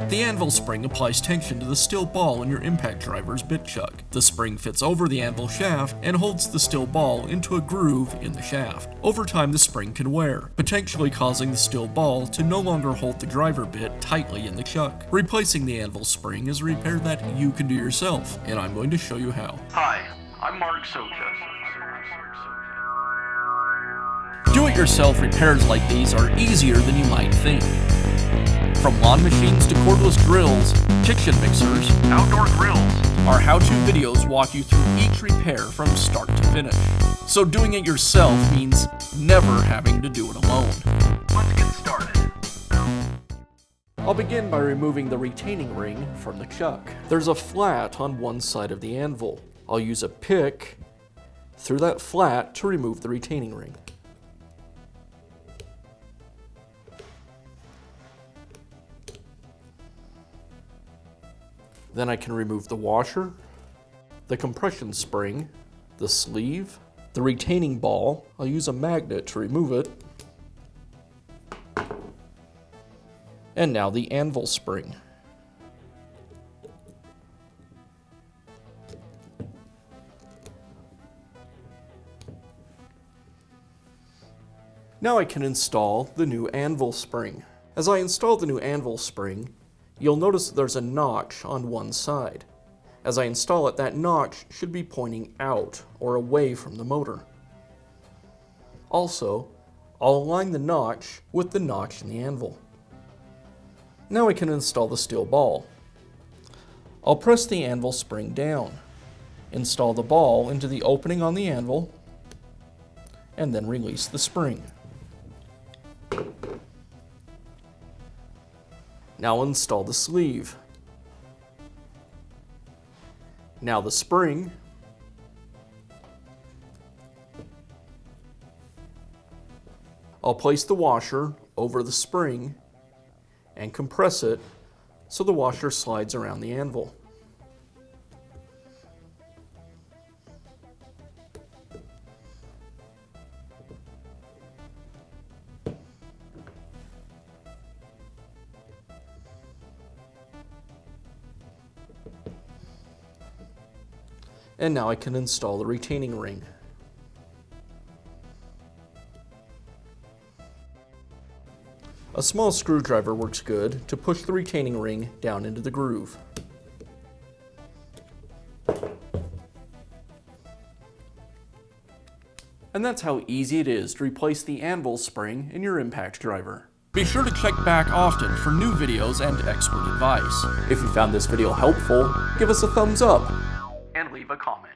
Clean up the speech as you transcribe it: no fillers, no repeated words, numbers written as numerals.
The anvil spring applies tension to the steel ball in your impact driver's bit chuck. The spring fits over the anvil shaft and holds the steel ball into a groove in the shaft. Over time, the spring can wear, potentially causing the steel ball to no longer hold the driver bit tightly in the chuck. Replacing the anvil spring is a repair that you can do yourself, and I'm going to show you how. Hi, I'm Mark Socha. Do-it-yourself repairs like these are easier than you might think. From lawn machines to cordless drills, kitchen mixers, Outdoor grills. our how-to videos walk you through each repair from start to finish. So doing it yourself means never having to do it alone. Let's get started. I'll begin by removing the retaining ring from the chuck. There's a flat on one side of the anvil. I'll use a pick through that flat to remove the retaining ring. Then I can remove the washer, the compression spring, the sleeve, the retaining ball. I'll use a magnet to remove it. And now the anvil spring. Now I can install the new anvil spring. As I install the new anvil spring, you'll notice that there's a notch on one side. As I install it, that notch should be pointing out or away from the motor. Also, I'll align the notch with the notch in the anvil. Now I can install the steel ball. I'll press the anvil spring down, install the ball into the opening on the anvil, and then release the spring. Now install the sleeve. Now the spring. I'll place the washer over the spring and compress it so the washer slides around the anvil. And now I can install the retaining ring. A small screwdriver works good to push the retaining ring down into the groove. And that's how easy it is to replace the anvil spring in your impact driver. Be sure to check back often for new videos and expert advice. If you found this video helpful, give us a thumbs up. And leave a comment.